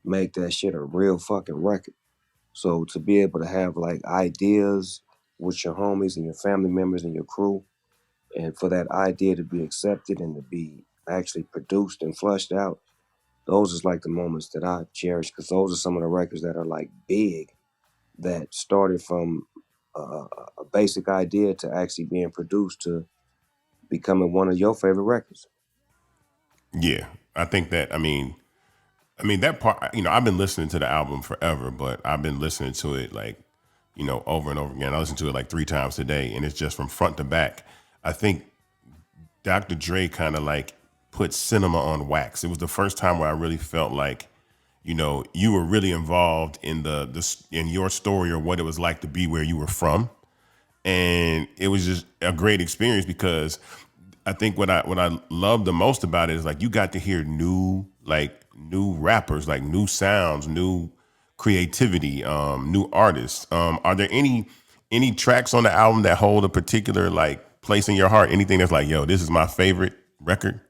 make that shit a real fucking record. So to be able to have like ideas with your homies and your family members and your crew, and for that idea to be accepted and to be actually produced and flushed out, those is like the moments that I cherish because those are some of the records that are like big that started from a basic idea to actually being produced to becoming one of your favorite records. Yeah, I think that. I mean that part. I've been listening to the album forever, but I've been listening to it like, over and over again. I listen to it like 3 times today, and it's just from front to back. I think Dr. Dre kind of like put cinema on wax. It was the first time where I really felt like, you were really involved in in your story or what it was like to be where you were from, and it was just a great experience because I think what I love the most about it is like you got to hear new rappers, like new sounds, new creativity, new artists. Are there any tracks on the album that hold a particular like place in your heart? Anything that's like, yo, this is my favorite record?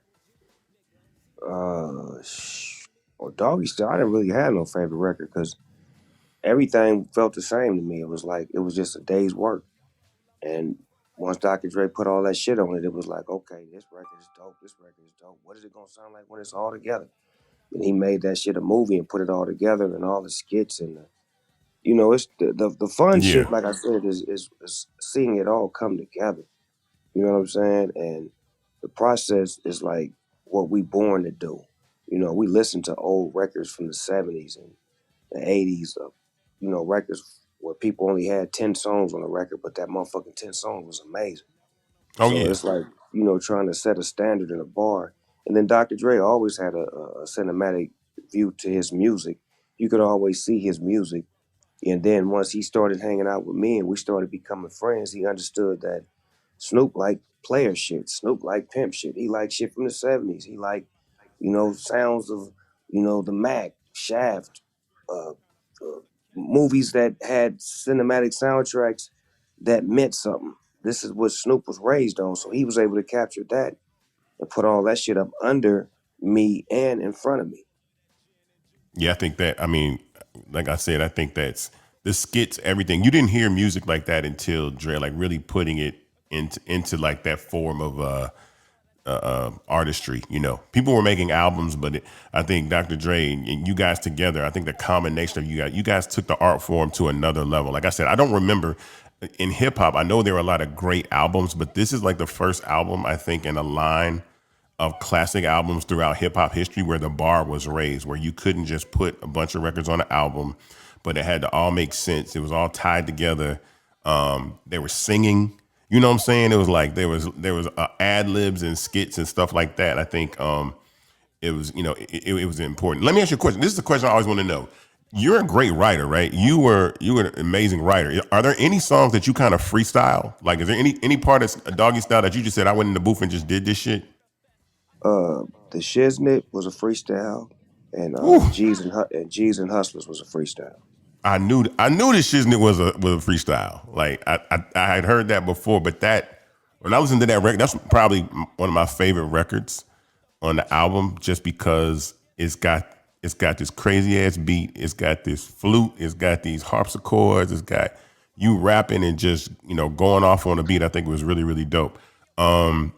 Uh, or Doggy Style, I didn't really have no favorite record because everything felt the same to me. It was like it was just a day's work. And once Dr. Dre put all that shit on it, it was like, okay, this record is dope. This record is dope. What is it gonna sound like when it's all together? And he made that shit a movie and put it all together and all the skits and it's the fun Yeah. shit. Like I said, is seeing it all come together. You know what I'm saying? And the process is like what we born to do. We listen to old records from the '70s and the '80s of records where people only had 10 songs on a record, but that motherfucking 10 songs was amazing. Oh So yeah. it's like, trying to set a standard in a bar. And then Dr. Dre always had a cinematic view to his music. You could always see his music. And then once he started hanging out with me and we started becoming friends, he understood that Snoop liked player shit. Snoop liked pimp shit. He liked shit from the '70s. He liked, sounds of, the Mac, Shaft, uh, movies that had cinematic soundtracks that meant something. This is what Snoop was raised on, so he was able to capture that and put all that shit up under me and in front of me. Yeah, I think that. I mean, like I said, I think that's the skits, everything. You didn't hear music like that until Dre, like really putting it into like that form of artistry. People were making albums, but I think Dr. Dre and you guys together, I think the combination of you guys took the art form to another level. Like I said, I don't remember in hip hop. I know there were a lot of great albums, but this is like the first album I think in a line of classic albums throughout hip hop history where the bar was raised, where you couldn't just put a bunch of records on an album, but it had to all make sense. It was all tied together. They were singing. You know what I'm saying? It was like there was ad libs and skits and stuff like that. I think it was it was important. Let me ask you a question. This is the question I always want to know. You're a great writer, right? You were an amazing writer. Are there any songs that you kind of freestyle? Like, is there any part of Doggy Style that you just said I went in the booth and just did this shit? The Shiznit was a freestyle, and Whew. G's and Hustlers was a freestyle. I knew this shiznit was a freestyle. Like I had heard that before, but that when I listened to that record, that's probably one of my favorite records on the album, just because it's got this crazy ass beat, it's got this flute, it's got these harpsichords, it's got you rapping and just going off on a beat. I think it was really really dope. How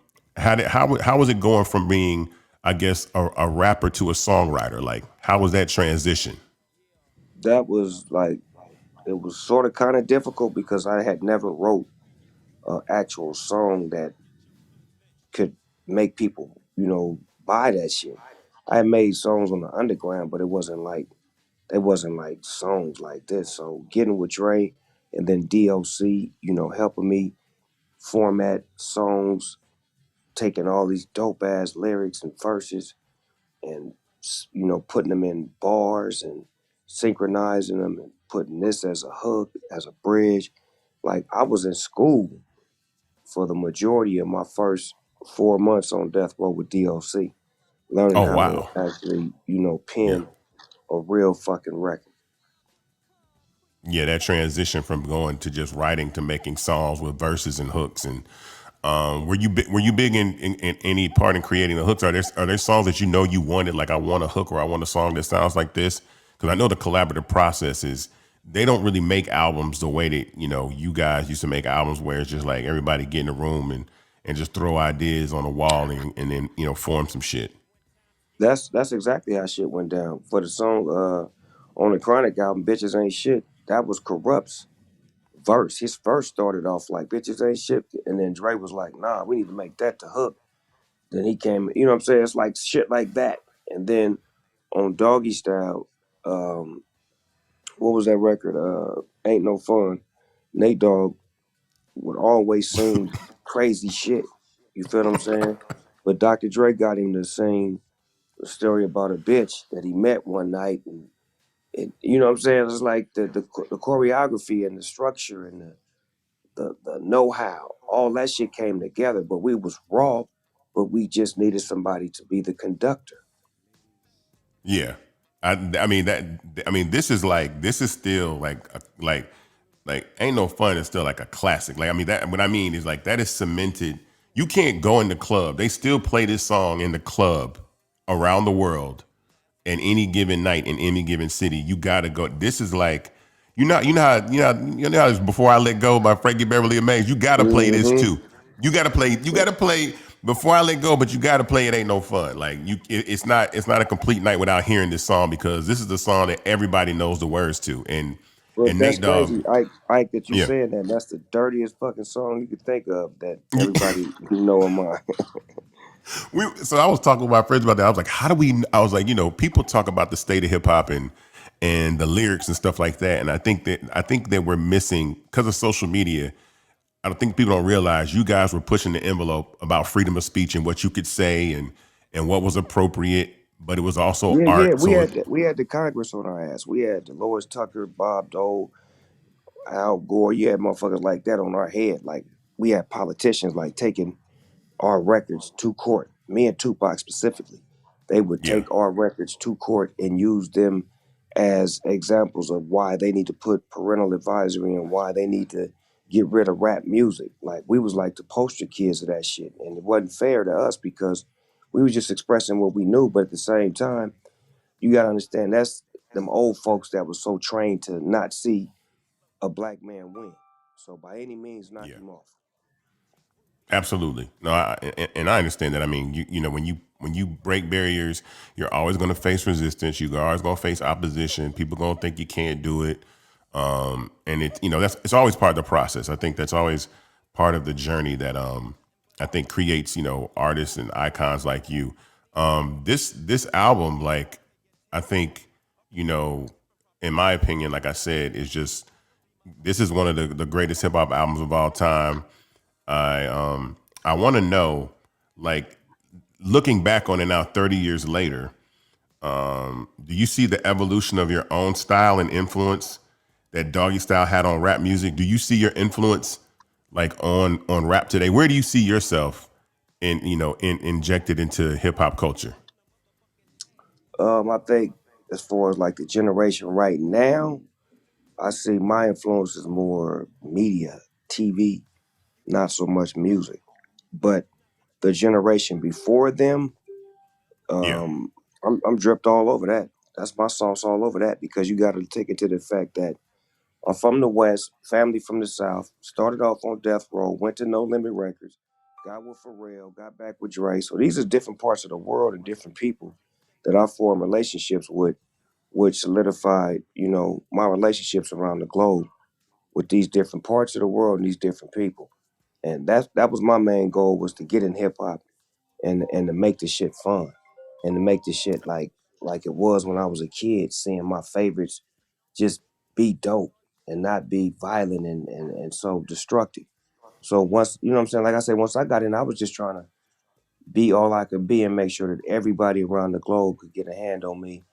was it going from being, I guess, a rapper to a songwriter? Like, how was that transition? That was like it was sort of kind of difficult because I had never wrote an actual song that could make people, buy that shit. I had made songs on the underground, but it wasn't like songs like this. So getting with Dre and then DOC, helping me format songs, taking all these dope ass lyrics and verses and putting them in bars and synchronizing them and putting this as a hook, as a bridge. Like I was in school for the majority of my first 4 months on death row with DOC, learning Oh how to wow. actually, Yeah. pen a real fucking record. Yeah, that transition from going to just writing to making songs with verses and hooks. And were you big in any part in creating the hooks? Are there songs that you wanted, like I want a hook or I want a song that sounds like this, because I know the collaborative process is they don't really make albums the way that you guys used to make albums, where it's just like everybody get in a room and just throw ideas on the wall and then form some shit. That's exactly how shit went down. For the song on the Chronic album, Bitches Ain't Shit, that was Corrupt's verse. His verse started off like Bitches Ain't Shit, and then Dre was like, nah, we need to make that the hook. Then he came, you know what I'm saying? It's like shit like that. And then on Doggy Style, what was that record? Ain't No Fun. Nate Dogg would always sing crazy shit. You feel what I'm saying? But Dr. Dre got him to sing a story about a bitch that he met one night, and you know what I'm saying? It's like the choreography and the structure and the know how, all that shit came together. But we was raw, but we just needed somebody to be the conductor. Yeah, I mean that. I mean, this is still like ain't no fun. It's still like a classic. Like I mean that. What I mean is like that is cemented. You can't go in the club. They still play this song in the club around the world, and any given night in any given city. You gotta go. This is like you know how it's Before I Let Go by Frankie Beverly and Mays. You gotta play this Hmm. too. You gotta play Before I Let Go, but you gotta play It Ain't No Fun. Like it's not a complete night without hearing this song, because this is the song that everybody knows the words to. But And that's Nate Dogg, crazy, Ike, that you yeah. saying that. That's the dirtiest fucking song you could think of that everybody know in mind. So I was talking with my friends about that. I was like, how do we? I was like, people talk about the state of hip hop and the lyrics and stuff like that, and I think that we're missing because of social media. I don't think people don't realize you guys were pushing the envelope about freedom of speech and what you could say and what was appropriate, but it was also Yeah, yeah, art. we So had we had the Congress on our ass. We had Dolores Tucker, Bob Dole, Al Gore. You had motherfuckers like that on our head. Like we had politicians like taking our records to court. Me and Tupac specifically, they would yeah, take our records to court and use them as examples of why they need to put parental advisory and why they need to get rid of rap music. Like we was like the poster kids of that shit, and it wasn't fair to us because we was just expressing what we knew. But at the same time, you gotta understand that's them old folks that was so trained to not see a black man win. So by any means, knock yeah. him off. Absolutely. No, and I understand that. I mean, when you break barriers, you're always going to face resistance. You're always going to face opposition. People going to think you can't do it. And that's it's always part of the process. I think that's always part of the journey that I think creates artists and icons like you. This album, like I think you know, in my opinion, like I said, is just this is one of the greatest hip hop albums of all time. I want to know, like, looking back on it now, 30 years later, do you see the evolution of your own style and influence that Doggy Style had on rap music? Do you see your influence like on rap today? Where do you see yourself injected into hip hop culture? I think as far as like the generation right now, I see my influence is more media, TV, not so much music. But the generation before them, Yeah, um, I'm dripped all over that. That's my sauce all over that because you got to take into the fact that I'm from the West, family from the South, started off on Death Row, went to No Limit Records, got with Pharrell, got back with Dre. So these are different parts of the world and different people that I form relationships with, which solidified, my relationships around the globe with these different parts of the world and these different people. And that was my main goal was to get in hip hop and to make this shit fun and to make this shit like it was when I was a kid, seeing my favorites just be dope and not be violent and so destructive. So once, you know what I'm saying, like I said, once I got in, I was just trying to be all I could be and make sure that everybody around the globe could get a hand on me.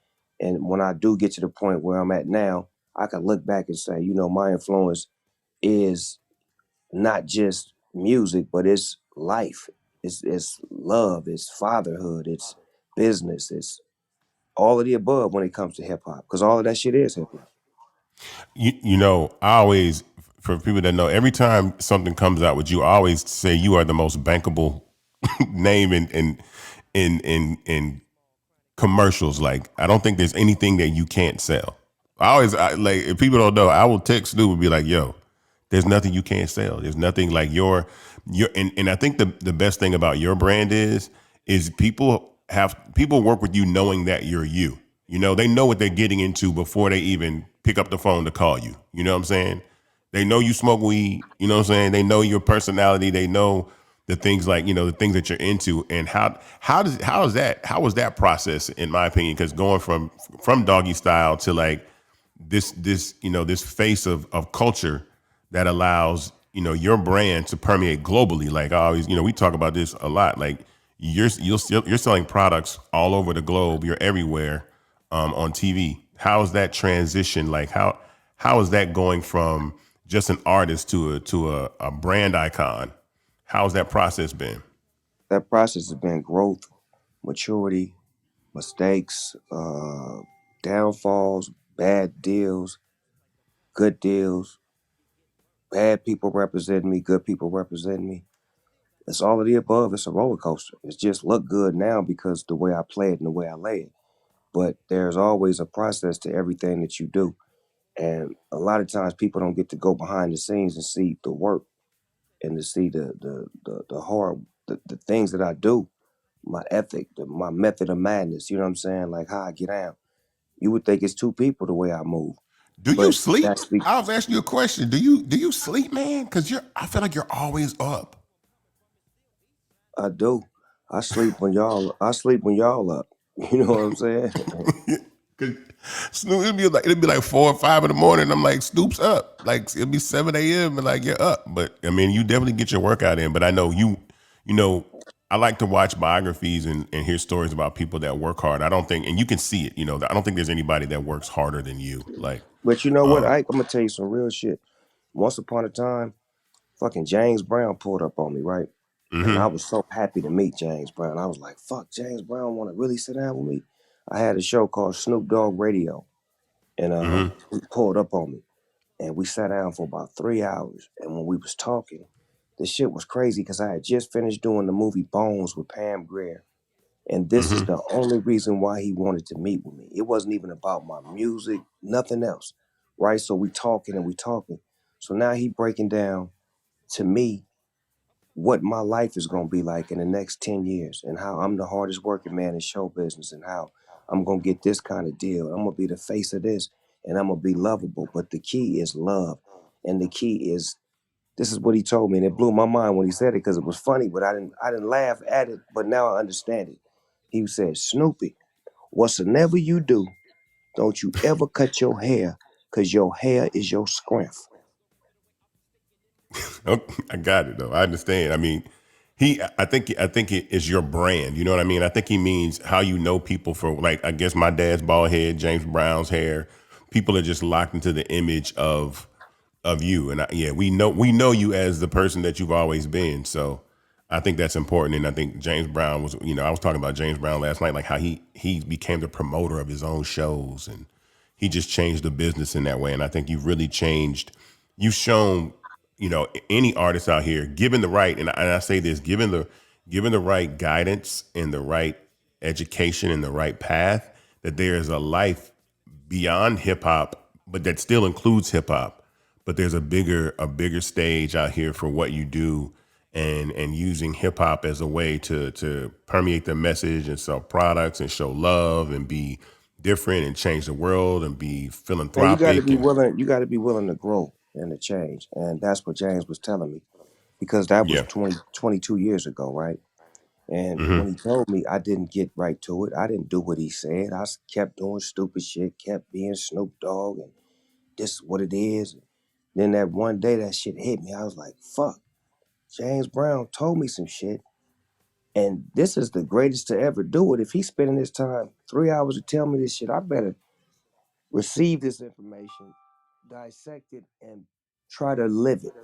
And when I do get to the point where I'm at now, I can look back and say, my influence is not just music, but it's life. It's love, it's fatherhood, it's business, it's all of the above when it comes to hip hop. Because all of that shit is hip hop. I always, for people that know, every time something comes out with you, I always say you are the most bankable name in commercials. Like I don't think there's anything that you can't sell. Like if people don't know, I will text Snoop and be like, "Yo, there's nothing you can't sell. There's nothing like your and I think the best thing about your brand is people work with you knowing that you're you. You know, they know what they're getting into before they even pick up the phone to call you. You know what I'm saying? They know you smoke weed, you know what I'm saying? They know your personality, they know the things like, the things that you're into and how was that process in my opinion cuz going from doggy style to like this face of culture that allows your brand to permeate globally. Like I always, we talk about this a lot. Like you're selling products all over the globe. You're everywhere on TV. How is that transition? Like how is that going from just an artist to a brand icon? How's that process been? That process has been growth, maturity, mistakes, downfalls, bad deals, good deals, bad people representing me, good people representing me. It's all of the above. It's a roller coaster. It's just look good now because the way I play it and the way I lay it. But there's always a process to everything that you do. And a lot of times people don't get to go behind the scenes and see the work and to see the hard the things that I do, my ethic, my method of madness, you know what I'm saying? Like how I get down. You would think it's two people the way I move. Do you But sleep? that's be I was asking you a question. Do you sleep, man? Because I feel like you're always up. I do. I sleep when y'all up. You know what I'm saying? Cause Snoop, it'd be like 4 or 5 in the morning. I'm like, Snoop's up. Like it'll be 7 a.m. and like you're up. But I mean, you definitely get your workout in. But I know you know, I like to watch biographies and hear stories about people that work hard. I don't think, and you can see it. I don't think there's anybody that works harder than you. Like, But you know what, um, Ike? I'm gonna tell you some real shit. Once upon a time, fucking James Brown pulled up on me, right? And I mm-hmm, was so happy to meet James Brown. I was like, fuck, James Brown want to really sit down with me. I had a show called Snoop Dogg Radio, and mm-hmm, he pulled up on me, and we sat down for about 3 hours. And when we was talking, the shit was crazy because I had just finished doing the movie Bones with Pam Grier, and this is mm-hmm. the only reason why he wanted to meet with me. It wasn't even about my music, nothing else, right? So we talking and we talking. So now he breaking down to me what my life is going to be like in the next 10 years and how I'm the hardest working man in show business and how I'm going to get this kind of deal. I'm going to be the face of this and I'm going to be lovable. But the key is love. And the key is this is what he told me. And it blew my mind when he said it because it was funny, but I didn't laugh at it. But now I understand it. He said, Snoopy, whatsoever you do, don't you ever cut your hair because your hair is your strength. Oh, I got it though. I understand. I mean, I think it is your brand. You know what I mean? I think he means how you know people for like I guess my dad's bald head, James Brown's hair. People are just locked into the image of you, and yeah, we know you as the person that you've always been. So I think that's important, and I think James Brown was. I was talking about James Brown last night, like how he became the promoter of his own shows, and he just changed the business in that way. And I think you've really changed. You've shown, any artist out here, given the right, and I say this, given the right guidance and the right education and the right path, that there is a life beyond hip hop, but that still includes hip hop. But there's a bigger stage out here for what you do, and using hip hop as a way to permeate the message and sell products and show love and be different and change the world and be Man, you got to philanthropic be and willing. You got to be willing to grow and to change, and that's what James was telling me because that was yeah. 20, 22 years ago, right? And when Hmm. he told me, I didn't get right to it. I didn't do what he said. Kept doing stupid shit, kept being Snoop Dogg, and this is what it is. Then that one day, that shit hit me. I was like, "Fuck!" James Brown told me some shit, and this is the greatest to ever do it. If he's spending his time 3 hours to tell me this shit, I better receive this information, dissect it, and try to live it.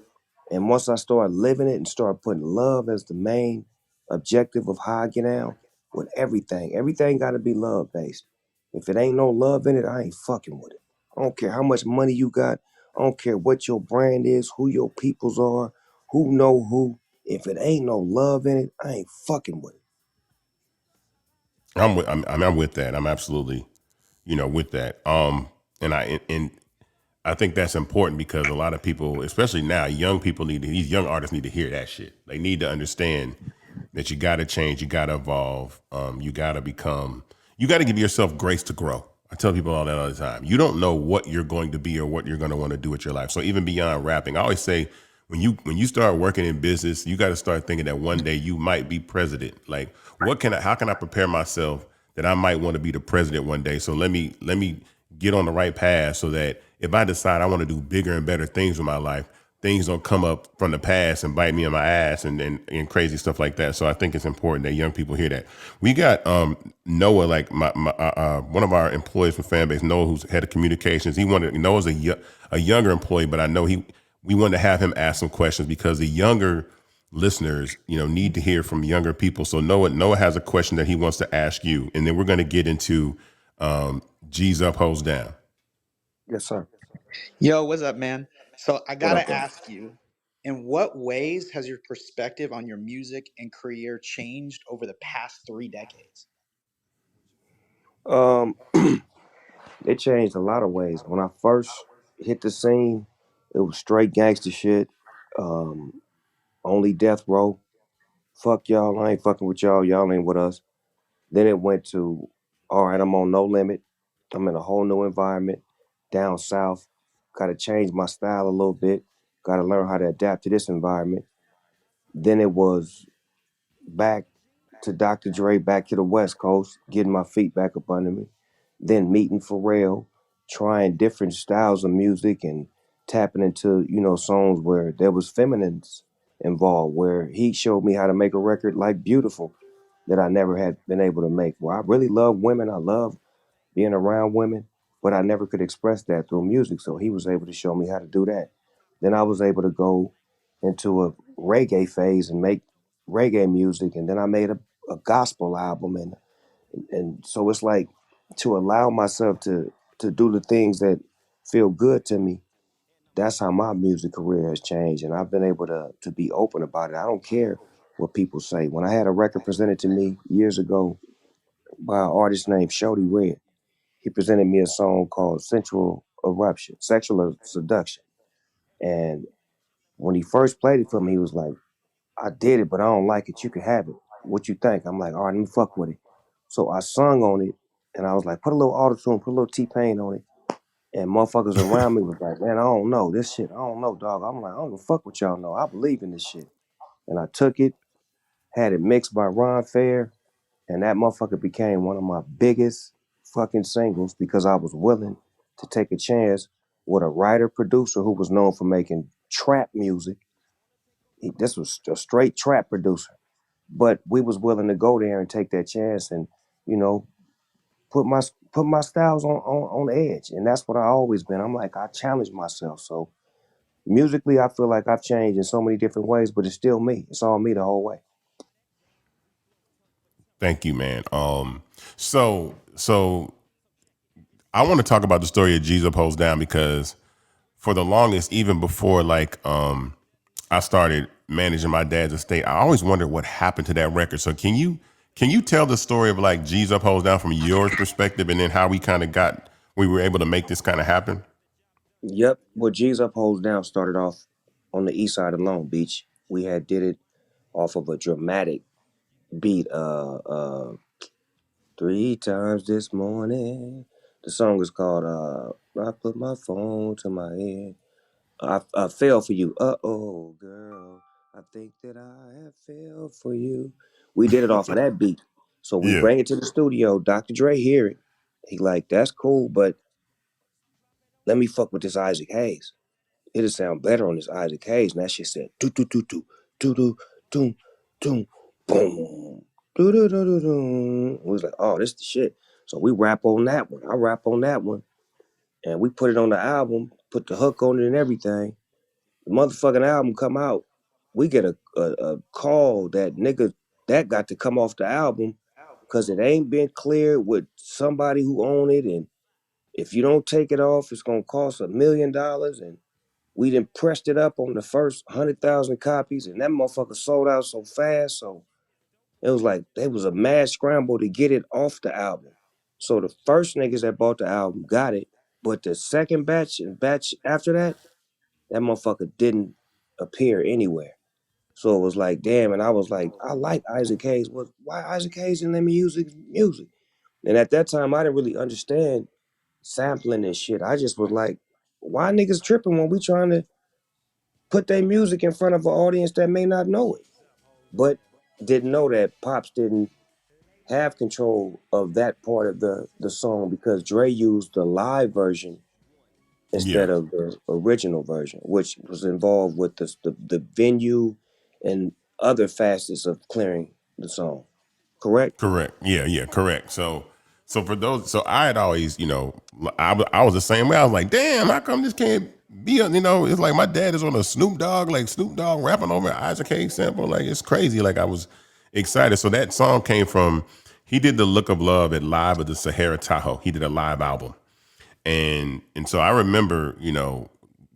And once I start living it and start putting love as the main objective of how I get down with everything, everything got to be love based. If it ain't no love in it, I ain't fucking with it. I don't care how much money you got. I don't care what your brand is, who your peoples are, who know who. If it ain't no love in it, I ain't fucking with it. I'm with that. I'm absolutely, with that. And I think that's important because a lot of people, especially now, young people these young artists need to hear that shit. They need to understand that you got to change, you got to evolve, you got to give yourself grace to grow. I tell people all that all the time. You don't know what you're going to be or what you're going to want to do with your life. So even beyond rapping, I always say when you start working in business, you got to start thinking that one day you might be president. Like, how can I prepare myself that I might want to be the president one day? So let me get on the right path so that if I decide I want to do bigger and better things with my life, things don't come up from the past and bite me in my ass and crazy stuff like that. So I think it's important that young people hear that. We got Noah, like one of our employees from Fanbase, Noah, who's head of communications. Noah's a younger employee, but I know we wanted to have him ask some questions because the younger listeners, need to hear from younger people. So Noah has a question that he wants to ask you, and then we're going to get into G's up, hoes down. Yes, sir. Yo, what's up, man? So I What up, gotta bro? ask you, in what ways has your perspective on your music and career changed over the past 3 decades? Um, it changed a lot of ways. When I first hit the scene, it was straight gangster shit. Um, only death row. Fuck y'all. I ain't fucking with y'all. Y'all ain't with us. Then it went to, all right, I'm on no limit. I'm in a whole new environment down south. Got to change my style a little bit. Got to learn how to adapt to this environment. Then it was back to Dr. Dre, back to the West Coast, getting my feet back up under me. Then meeting Pharrell, trying different styles of music and tapping into, songs where there was feminines involved, where he showed me how to make a record like Beautiful that I never had been able to make. Where I really love women. I love being around women, but I never could express that through music. So he was able to show me how to do that. Then I was able to go into a reggae phase and make reggae music, and then I made a gospel album, and so it's like to allow myself to do the things that feel good to me. That's how my music career has changed, and I've been able to be open about it. I don't care what people say. When I had a record presented to me years ago by an artist named Shody Red, he presented me a song called Sensual Eruption, Sexual Seduction. And when he first played it for me, he was like, I did it, but I don't like it. You can have it. What you think? I'm like, all right, let me fuck with it. So I sung on it, and I was like, put a little auto-tune, put a little T-Pain on it. And motherfuckers around me was like, man, I don't know. This shit, I don't know, dog. I'm like, I don't give a fuck what y'all know. I believe in this shit. And I took it, had it mixed by Ron Fair, and that motherfucker became one of my biggest fucking singles because I was willing to take a chance with a writer producer who was known for making trap music. This was a straight trap producer, but we was willing to go there and take that chance and you know put my put my styles on edge, and that's what I always been. I'm like I challenge myself. So musically, I feel like I've changed in so many different ways, but it's still me. It's all me the whole way. Thank you, man. So I want to talk about the story of G's up, hoes down because for the longest, even before I started managing my dad's estate, I always wondered what happened to that record. So can you tell the story of like G's up, hoes down from your perspective, and then how we were able to make this kind of happen? Yep. What G's Up Holds Down started off on the east side of Long Beach. We had did it off of a dramatic beat. Three times this morning. The song is called I put my phone to my ear. I fell for you. Oh, girl. I think that I have fell for you. We did it off of that beat. So we Yeah. bring it to the studio. Dr. Dre hear it. He like, that's cool, but let me fuck with this Isaac Hayes. It'll sound better on this Isaac Hayes. And that shit said do do do do do do do do boom. Do do do do do. We was like, oh, this the shit. So we rap on that one. I rap on that one. And we put it on the album, put the hook on it and everything. The motherfucking album come out. We get a call that nigga that got to come off the album because it ain't been cleared with somebody who own it. And if you don't take it off, it's gonna cost $1 million. And we done pressed it up on the first 100,000 copies, and that motherfucker sold out so fast. So It was like there was a mad scramble to get it off the album. So the first niggas that bought the album got it, but the second batch and batch after that, that motherfucker didn't appear anywhere. So it was like, damn, and I was like, I like Isaac Hayes. Why Isaac Hayes didn't let me use his music? And at that time, I didn't really understand sampling and shit. I just was like, why niggas tripping when we trying to put their music in front of an audience that may not know it? But didn't know that Pops didn't have control of that part of the song because Dre used the live version Yeah. instead of the original version, which was involved with the venue and other facets of clearing the song. Correct? Correct. Yeah, yeah, correct. So for those, so I had always, I was the same way. I was like, damn, how come this can't be, it's like my dad is on a Snoop Dogg, like Snoop Dogg rapping over an Isaac Hayes sample. Like, it's crazy. Like, I was excited. So that song came from, he did the Look of Love at Live at the Sahara Tahoe. He did a live album. And so I remember,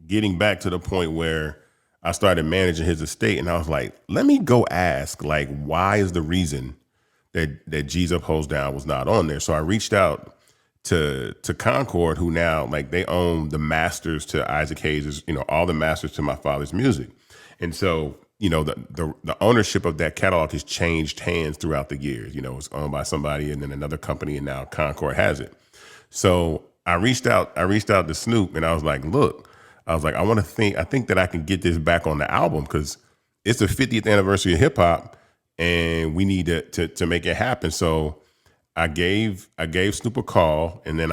getting back to the point where I started managing his estate, and I was like, let me go ask, like, why is the reason that G's Up Hoes Down was not on there? So I reached out to Concord, who now, like, they own the masters to Isaac Hayes', all the masters to my father's music. And so, the ownership of that catalog has changed hands throughout the years. It's owned by somebody and then another company, and now Concord has it. So I reached out to Snoop, and I was like, look, I was like, I think that I can get this back on the album because it's the 50th anniversary of hip hop, and we need to make it happen. So I gave Snoop a call, and then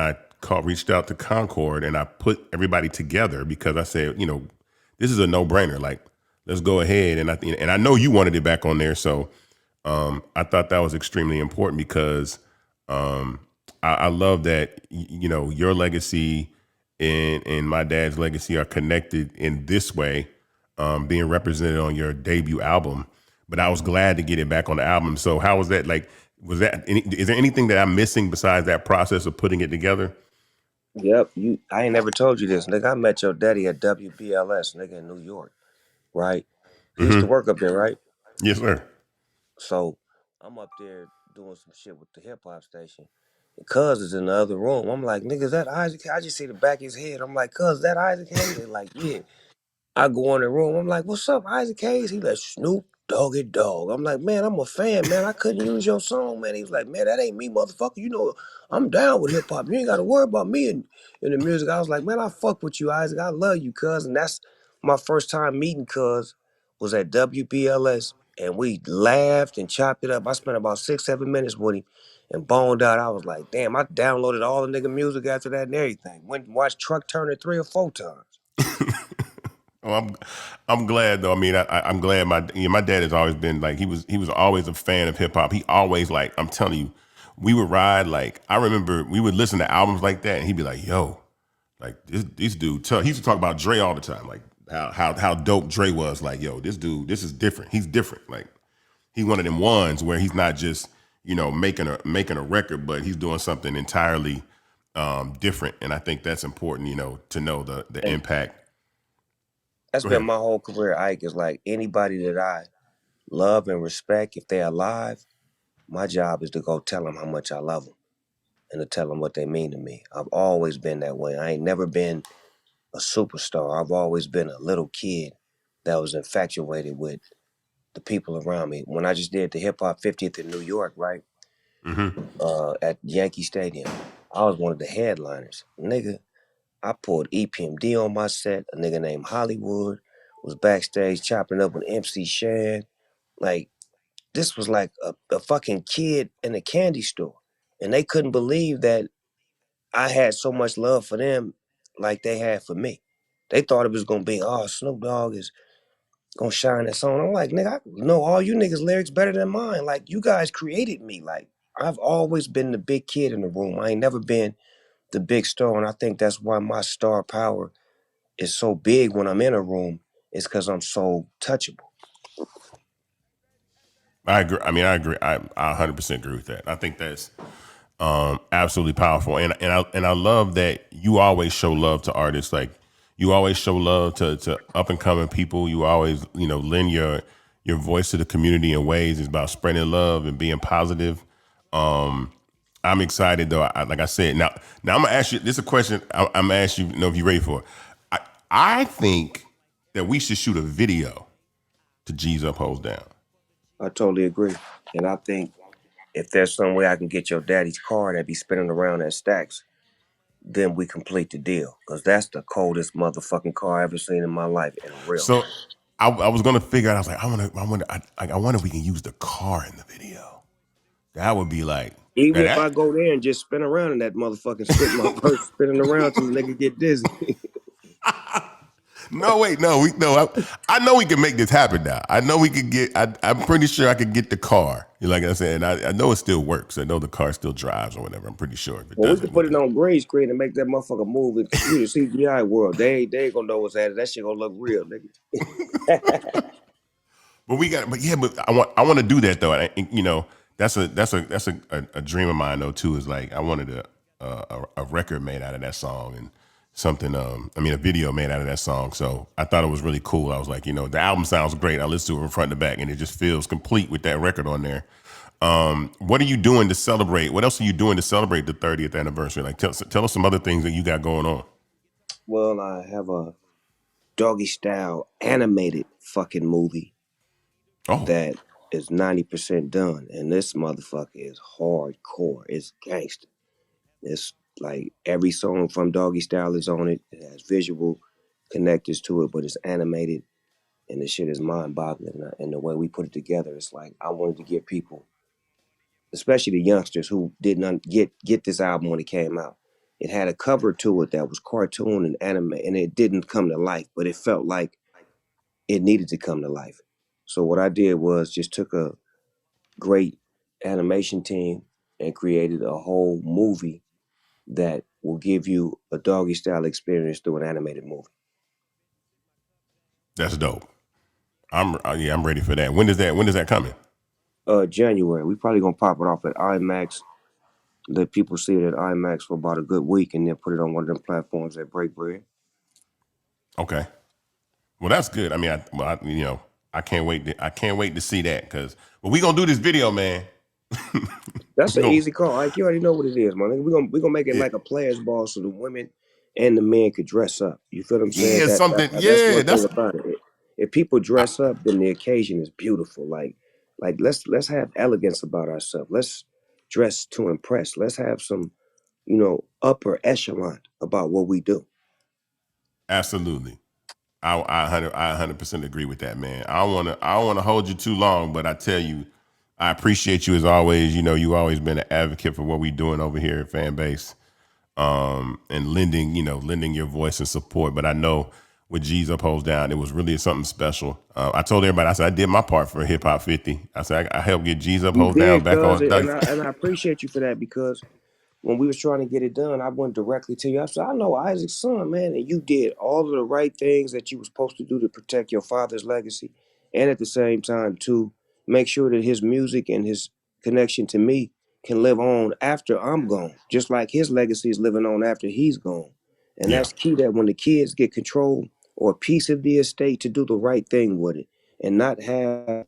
reached out to Concord, and I put everybody together because I said, this is a no brainer. Like, let's go ahead, and I know you wanted it back on there, so I thought that was extremely important because um, I love that your legacy and my dad's legacy are connected in this way, being represented on your debut album. But I was glad to get it back on the album. So how was that? Like, is there anything that I'm missing besides that process of putting it together? Yep. I ain't never told you this. Nigga, I met your daddy at WBLS, nigga, in New York, right? He used to Mm-hmm. work up there, right? Yes, sir. So I'm up there doing some shit with the hip hop station. And Cuz is in the other room. I'm like, nigga, is that Isaac? I just see the back of his head. I'm like, Cuz, is that Isaac Hayes? They like, yeah. I go in the room. I'm like, what's up, Isaac Hayes? He like, Snoop Doggy Dog. I'm like, man, I'm a fan, man. I couldn't use your song, man. He was like, man, that ain't me, motherfucker. You know, I'm down with hip hop. You ain't got to worry about me in the music. I was like, man, I fuck with you, Isaac. I love you, cuz. And that's my first time meeting cuz was at WBLS. And we laughed and chopped it up. I spent about 6, 7 minutes with him and boned out. I was like, damn, I downloaded all the nigga music after that and everything. Went and watched Truck Turner 3 or 4 times. Oh, I'm glad though. I mean, I'm glad my dad has always been like he was always a fan of hip hop. He always, like, I'm telling you, we would ride, like, I remember we would listen to albums like that, and he'd be like, yo, like, this dude, he used to talk about Dre all the time, like how dope Dre was. Like, yo, this dude, this is different. He's different. Like, he's one of them ones where he's not just making a record, but he's doing something entirely different. And I think that's important, to know the And impact. that's Go been ahead. my whole career, Ike. Is like anybody that I love and respect, if they're alive, my job is to go tell them how much I love them and to tell them what they mean to me. I've always been that way. I ain't never been a superstar. I've always been a little kid that was infatuated with the people around me. When I just did the hip hop 50th in New York, right, Mm-hmm. at Yankee Stadium, I was one of the headliners. Nigga, I pulled EPMD on my set. A nigga named Hollywood was backstage chopping up with MC Shan. Like, this was like a fucking kid in a candy store. And they couldn't believe that I had so much love for them like they had for me. They thought it was gonna be, oh, Snoop Dogg is gonna shine that song. I'm like, nigga, I know all you niggas lyrics better than mine. Like, you guys created me. Like, I've always been the big kid in the room. I ain't never been the big star. And I think that's why my star power is so big when I'm in a room, is because I'm so touchable. I agree. I mean, I agree. I 100% agree with that. I think that's absolutely powerful, and I love that you always show love to artists. Like, you always show love to up and coming people. You always lend your voice to the community in ways. It's about spreading love and being positive. I'm excited though. Like I said, now I'm gonna ask you. This is a question I'm gonna ask you. Know if you're ready for it. I think that we should shoot a video to G's Up, Hoes Down. I totally agree. And I think if there's some way I can get your daddy's car that be spinning around at Stacks, then we complete the deal. Cause that's the coldest motherfucking car I ever seen in my life in real So life. I was gonna figure out. I was like, I wonder if we can use the car in the video. That would be like Even if I that. go there and just spin around in that motherfucking spit my purse spinning around till the nigga get dizzy. No, wait, no, I know we can make this happen now. I know we could get. I'm pretty sure I could get the car. Like I said, and I know it still works. I know the car still drives or whatever. I'm pretty sure. If it Well, we doesn't, could we put it can. on green screen and make that motherfucker move in computer CGI world. They ain't gonna know what's at it. That shit gonna look real, nigga. But we got. But yeah, but I want to do that though. And, you know, that's a dream of mine though too. Is like I wanted a record made out of that song and something. I mean, a video made out of that song. So I thought it was really cool. I was like, you know, the album sounds great. I listened to it from front to back, and it just feels complete with that record on there. What are you doing to celebrate? What else are you doing to celebrate the 30th anniversary? Like, tell us some other things that you got going on. Well, I have a doggy style animated fucking movie Oh, that is 90% done, and this motherfucker is hardcore. It's gangster. It's like every song from Doggy Style is on it. It has visual connectors to it, but it's animated, and the shit is mind boggling. And the way we put it together, it's like I wanted to give people, especially the youngsters who did not get this album when it came out. It had a cover to it that was cartoon and anime, and it didn't come to life, but it felt like it needed to come to life. So what I did was just took a great animation team and created a whole movie that will give you a doggy style experience through an animated movie. that's dope. I'm ready for that. When does that come in? January, we probably gonna pop it off at IMAX. Let people see it at IMAX for about a good week, and then put it on one of them platforms that break bread. Okay. Well, that's good. I mean, you know, I can't wait to see that because we gonna do this video, man. That's we an gonna easy call. Like you already know what it is, man. We gonna make it yeah, like a players ball so the women and the men could dress up. You feel what I'm saying? yeah something. That's Yeah, one thing that's about it. If people I, dress up, then the occasion is beautiful. Like let's have elegance about ourselves. Let's dress to impress. Let's have some, upper echelon about what we do. absolutely. I 100% agree with that, man. I don't wanna hold you too long, but I tell you, I appreciate you as always. You know, you always been an advocate for what we doing over here at Fanbase. And lending your voice and support. But I know with G's Up, Hoes Down, it was really something special. I told everybody, I said, I did my part for Hip Hop 50. I said, I helped get G's Up, You Hoes Down did, back cuz, on. and I appreciate you for that because when we was trying to get it done, I went directly to you. I said, I know Isaac's son, man, and you did all of the right things that you were supposed to do to protect your father's legacy, and at the same time to make sure that his music and his connection to me can live on after I'm gone, just like his legacy is living on after he's gone. And Yeah, that's key that when the kids get control or a piece of the estate to do the right thing with it and not have,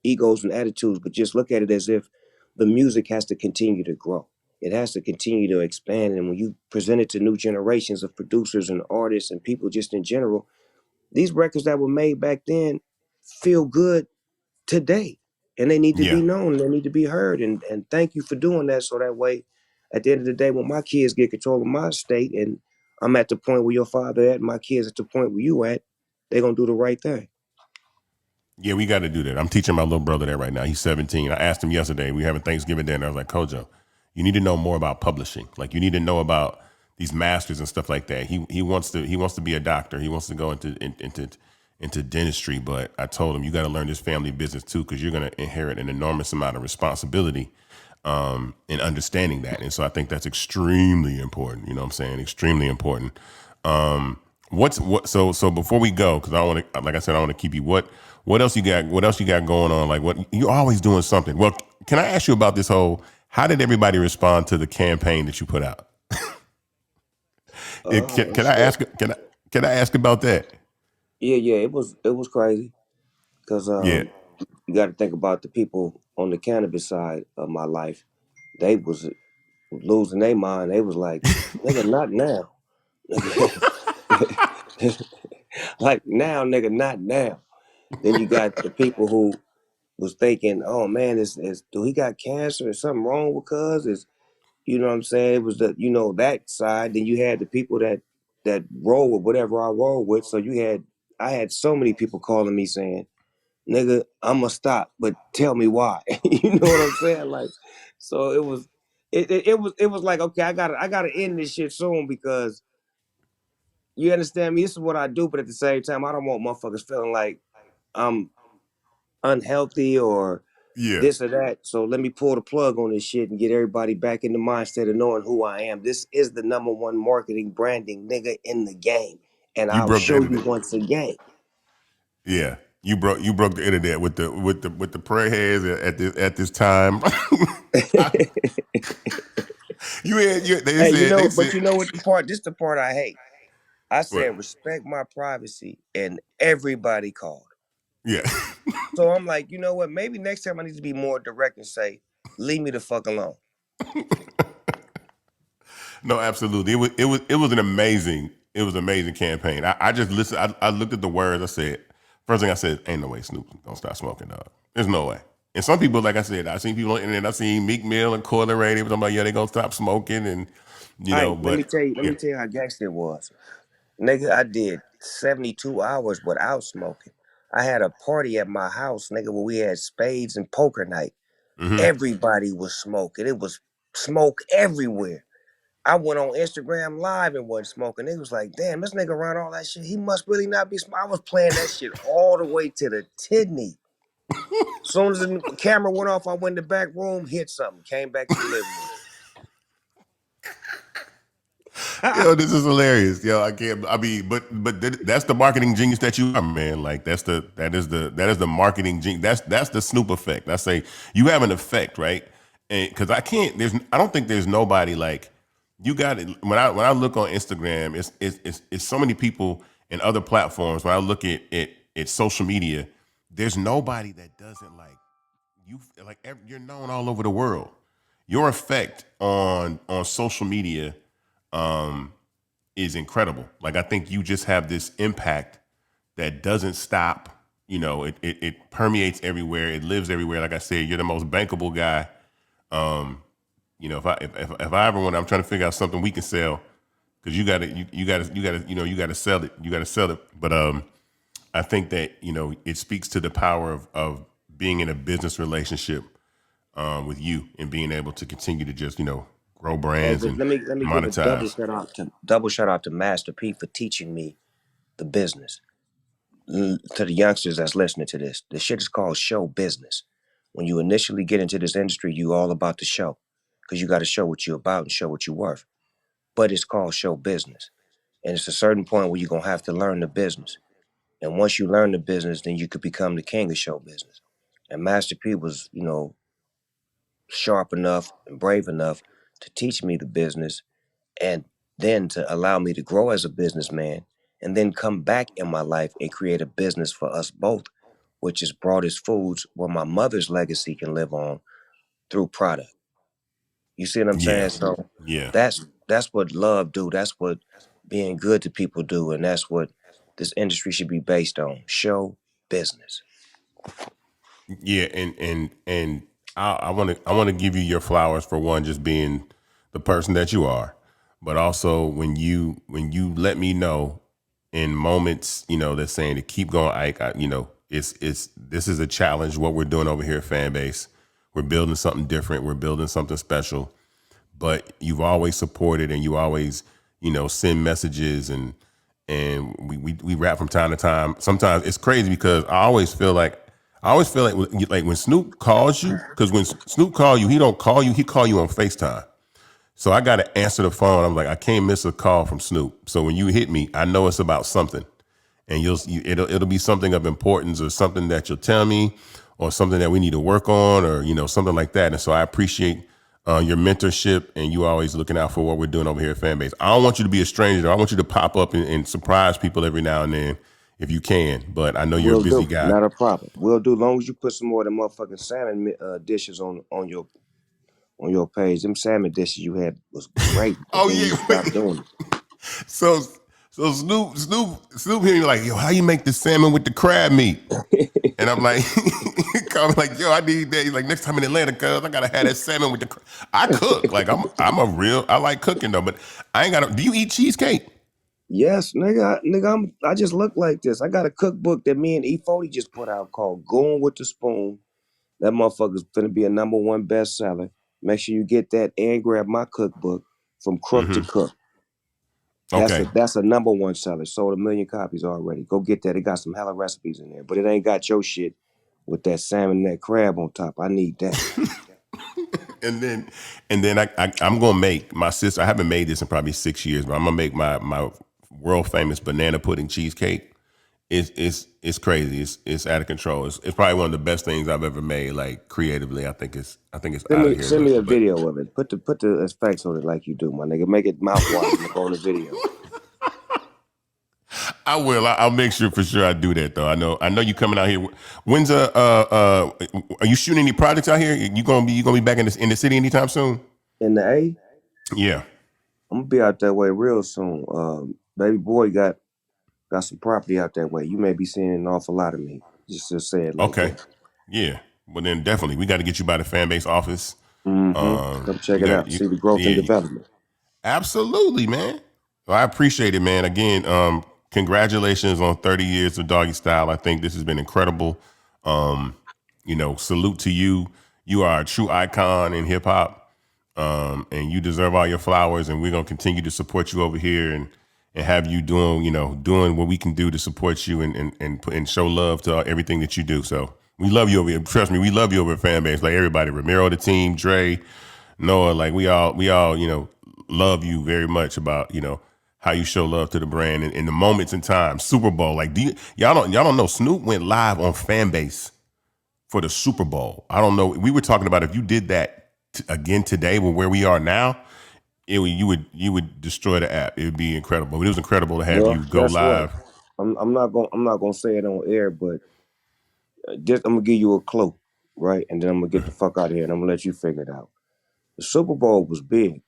egos and attitudes, but just look at it as if the music has to continue to grow. It has to continue to expand. And when you present it to new generations of producers and artists and people just in general, these records that were made back then feel good today. And they need to yeah, be known, they need to be heard. And thank you for doing that. So that way, at the end of the day, when my kids get control of my estate and I'm at the point where your father at, my kids at the point where you at, they're gonna do the right thing. yeah. We got to do that. I'm teaching my little brother that right now. He's 17. I asked him yesterday. We having Thanksgiving dinner. I was like, Kojo, you need to know more about publishing. Like, you need to know about these masters and stuff like that. He wants to be a doctor. He wants to go into dentistry. But I told him, you got to learn this family business too, because you're going to inherit an enormous amount of responsibility in understanding that. And so I think that's extremely important. You know what I'm saying? Extremely important. So before we go, because I want to, like I said, I want to keep you. What else you got? What else you got going on? Like, what you're always doing something. Well, can I ask you about this whole? How did everybody respond to the campaign that you put out? Can I So ask? Can I ask about that? yeah, it was crazy. because Yeah. you got to think about the people on the cannabis side of my life. They was losing their mind. They was like, nigga, not now. Nigga. Like now, nigga, not now. Then you got the people who was thinking, oh man, is do he got cancer? Is something wrong with cuz? Is you know what I'm saying? It was the that side. Then you had the people that roll with whatever I roll with. So I had so many people calling me saying, nigga, I'ma stop, but tell me why. You know what I'm saying? Like, so it was like, okay, I gotta end this shit soon because you understand me. This is what I do, but at the same time, I don't want motherfuckers feeling like I'm unhealthy or Yeah. this or that. So let me pull the plug on this shit and get everybody back in the mindset of knowing who I am. This is the number one marketing branding nigga in the game, and You I'll broke the show you internet. once again. Yeah. You broke the internet with the prayer heads at this time. I, they Hey, said they but said you know what the part? This the part I hate. I what? said respect my privacy, and everybody called. Yeah. So I'm like, you know what? Maybe next time I need to be more direct and say, leave me the fuck alone. No, absolutely. It was an amazing campaign. I just listened. I looked at the words. I said first thing I said, ain't no way Snoop gonna stop smoking, dog. There's no way. And some people, like I said, I seen people on the internet. I seen Meek Mill and Coyle Radio, but I'm like, yeah, they gonna stop smoking, and All right, but let yeah. me tell you how gangster it was. Nigga, I did 72 hours without smoking. I had a party at my house, nigga, where we had spades and poker night. Hmm. Everybody was smoking. It was smoke everywhere. I went on Instagram Live and wasn't smoking. It was like, damn, this nigga around all that shit. He must really not be smoking. I was playing that shit all the way to the kidney. Soon as the camera went off, I went in the back room, hit something, came back to the living room. Yo, this is hilarious. Yo, I can't. I mean, that's the marketing genius that you are, man. Like that is the marketing genius. That's the Snoop effect. I say you have an effect, right? And because I don't think there's nobody like you got it. When I look on Instagram, it's so many people and other platforms. When I look at social media, there's nobody that doesn't like you. Like you're known all over the world. Your effect on social media is incredible. Like I think you just have this impact that doesn't stop. It permeates everywhere. It lives everywhere. Like I said, you're the most bankable guy. If I ever want, I'm trying to figure out something we can sell because you gotta sell it. You gotta sell it. But I think that it speaks to the power of being in a business relationship with you and being able to continue to just grow Hey, brands but and let me give a monetize. double shout out to Master P for teaching me the business. To the youngsters that's listening to this, the shit is called show business. When you initially get into this industry, you all about the show because you got to show what you're about and show what you're worth. But it's called show business, and it's a certain point where you're gonna have to learn the business. And once you learn the business, then you could become the king of show business. And Master P was, sharp enough and brave enough to teach me the business and then to allow me to grow as a businessman and then come back in my life and create a business for us both, which is Broadest Foods, where my mother's legacy can live on through product. You see what I'm Yeah, saying? So yeah. that's what love do. That's what being good to people do, and that's what this industry should be based on. Show business. Yeah, and I want to give you your flowers for one, just being the person that you are, but also when you let me know in moments, that's saying to keep going, Ike. It's this is a challenge. What we're doing over here at Fanbase, we're building something different. We're building something special. But you've always supported and you always send messages and we rap from time to time. Sometimes it's crazy because I always feel like when Snoop calls you, because when Snoop call you, he don't call you, he call you on FaceTime. So I got to answer the phone. I'm like, I can't miss a call from Snoop. So when you hit me, I know it's about something, and it'll be something of importance or something that you'll tell me, or something that we need to work on, or something like that. And so I appreciate your mentorship and you always looking out for what we're doing over here at Fanbase. I don't want you to be a stranger. I want you to pop up and surprise people every now and then if you can. But I know you're a Will busy do. guy. Not a problem. Will do. Long as you put some more of them motherfucking salmon dishes on your page. Them salmon dishes you had was great, but Oh then you yeah, stopped doing so so Snoop here, you're like, yo, how you make the salmon with the crab meat? And I'm like, I'm like, yo, I need that. He's like, next time in Atlanta, cuz I gotta have that salmon with the. I cook, like I'm a real. I like cooking though, but I ain't gotta. Do you eat cheesecake? Yes, nigga, nigga, I just look like this. I got a cookbook that me and E40 just put out called "Going with the Spoon." That motherfucker's finna be a #1 bestseller. Make sure you get that and grab my cookbook from Crook to Mm-hmm. Cook. Okay. That's a #1 seller. Sold 1,000,000 copies already. Go get that. It got some hella recipes in there, but it ain't got your shit with that salmon and that crab on top. I need that. and then I'm gonna make my sister. I haven't made this in probably 6 years, but I'm gonna make my world famous banana pudding cheesecake. It's crazy. It's out of control. It's probably one of the best things I've ever made. Like creatively, I think it's out of here. Send me a But video of it. Put the effects on it like you do, my nigga. Make it mouth watering to go on the video. I will. I'll make sure for sure I do that though. I know you coming out here. When's are you shooting any projects out here? You gonna be back in the city anytime soon? In the A, Yeah. I'm gonna be out that way real soon. Baby boy got some property out that way. You may be seeing an awful lot of me. Just to say it like Okay. that. Yeah. Well then definitely we got to get you by the fan base office. Come check You it got out. you. See the growth and Yeah. development. Absolutely, man. Well, I appreciate it, man. Again, congratulations on 30 years of Doggy Style. I think this has been incredible. Um, salute to you. You are a true icon in hip hop, and you deserve all your flowers. And we're gonna continue to support you over here and have you doing what we can do to support you and show love to everything that you do. So we love you over here. Trust me, we love you over at Fanbase. Like everybody, Ramiro, the team, Dre, Noah, like we all, love you very much about, how you show love to the brand and in the moments in time. Super Bowl, like y'all don't know Snoop went live on Fanbase for the Super Bowl. I don't know. We were talking about if you did that again today with where we are now, you would destroy the app. It would be incredible. But it was incredible to have Well, you go guess what? live. I'm not gonna say it on air, but just I'm gonna give you a clue, right? And then I'm gonna get the fuck out of here and I'm gonna let you figure it out. The Super Bowl was big,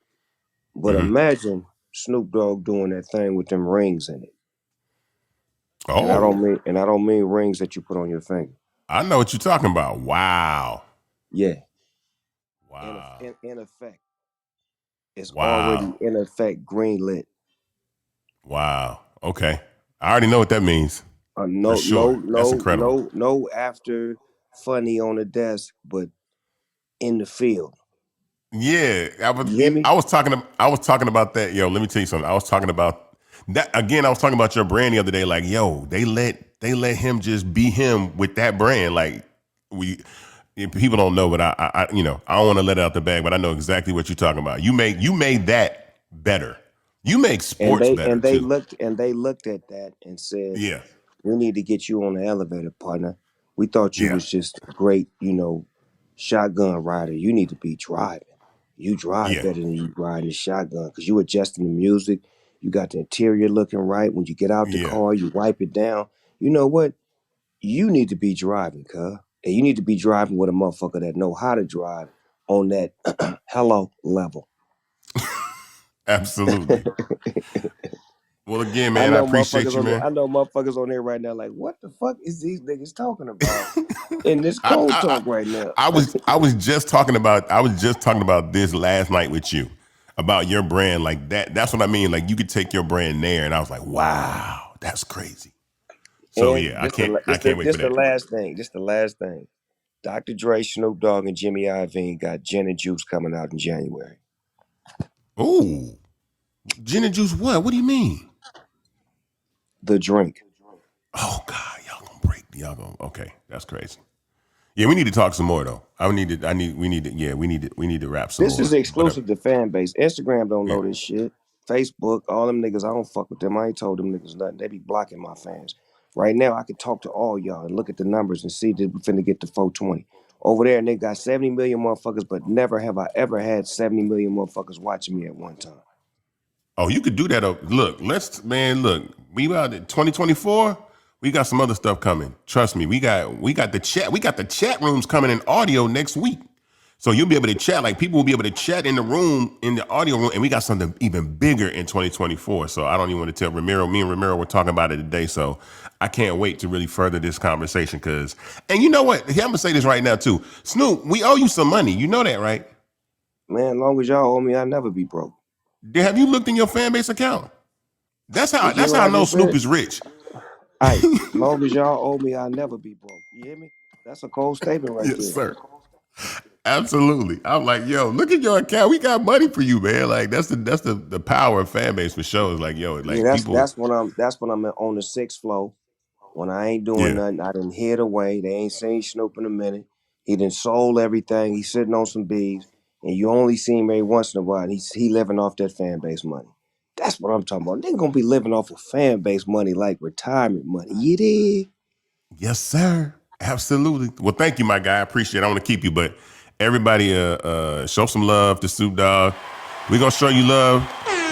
but Hmm. imagine Snoop Dogg doing that thing with them rings in it. Oh, And I don't mean rings that you put on your finger. I know what you're talking about. Wow. Yeah. Wow. In effect. It's already Wow. in effect green lit. Wow. Okay. I already know what that means for sure. That's incredible. No after funny on the desk, but in the field. Yeah, You hear me? I was talking about that. Yo, let me tell you something. I was talking about that again. I was talking about your brand the other day. Like, yo, they let him just be him with that brand. Like, we people don't know, but I don't want to let it out the bag, but I know exactly what you're talking about. You made that better. You make sports better too. And they looked at that and said, Yeah, we need to get you on the elevator, partner. We thought you yeah, was just a great, shotgun rider. You need to be driving. You drive yeah, better than you ride the shotgun because you adjusting the music. You got the interior looking right. When you get out the yeah. car, you wipe it down. You know what? You need to be driving, cuz. And you need to be driving with a motherfucker that know how to drive on that hello level. Absolutely. Well, again, man, I appreciate you, man. I know motherfuckers on there right now like, what the fuck is these niggas talking about in this I, cold I, talk right now? I was just talking about this last night with you about your brand like that. That's what I mean. Like you could take your brand there, and I was like, wow, that's crazy. So And yeah, I can't wait for this the that. last thing. This the last thing. Dr. Dre, Snoop Dogg, and Jimmy Iovine got gin and juice coming out in January. Ooh, gin and juice. What do you mean? The drink. Oh God, y'all gonna break. Y'all gonna okay. That's crazy. Yeah, we need to talk some more though. We need to rap some This is more. But exclusive to fan base. Instagram don't yeah. know this shit. Facebook, all them niggas, I don't fuck with them. I ain't told them niggas nothing. They be blocking my fans. Right now, I can talk to all y'all and look at the numbers and see that we finna get to 420. Over there, and they got 70 million motherfuckers, but never have I ever had 70 million motherfuckers watching me at one time. Oh, you could do that. Look, look. We about 2024. We got some other stuff coming. Trust me. We got the chat rooms coming in audio next week. So you'll be able to chat. Like people will be able to chat in the room, in the audio room, and we got something even bigger in 2024. So I don't even want to tell Ramiro. Me and Ramiro were talking about it today. So I can't wait to really further this conversation. And you know what? I'm gonna say this right now too. Snoop, we owe you some money. You know that, right? Man, long as y'all owe me, I'll never be broke. Have you looked in your fan base account? That's how Did you hear that's what how I I know just Snoop said? is rich. Hey, long as y'all owe me, I'll never be broke. You hear me? That's a cold statement right Yes, there. sir. Absolutely. I'm like, yo, look at your account. We got money for you, man. Like that's the power of fan base for sure. It's like, yo, Yeah, like people, that's when I'm on the sixth floor. When I ain't doing yeah. nothing, I done hid away. They ain't seen Snoop in a minute. He done sold everything. He's sitting on some bees, and you only see him every once in a while. And he living off that fan base money. That's what I'm talking about. They gonna be living off of fan base money like retirement money. You dig? Yes, sir. Absolutely. Well, thank you, my guy. I appreciate it. I want to keep you, but everybody show some love to Snoop Dogg. We're gonna show you love,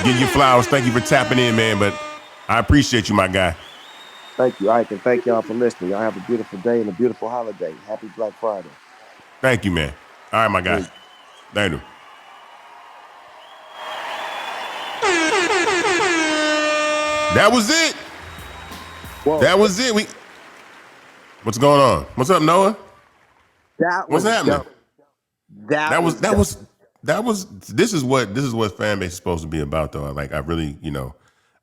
give you flowers. Thank you for tapping in, man. But I appreciate you, my guy. Thank you, Ike, and thank y'all for listening. Y'all have a beautiful day and a beautiful holiday. Happy Black Friday. Thank you, man. All right, my guy. Peace. Thank you. That was it. Whoa, That was it. What's going on? What's up, Noah? that What's was happening? dope. That That was was that dope. was that was this is what fan base is supposed to be about though. Like I really,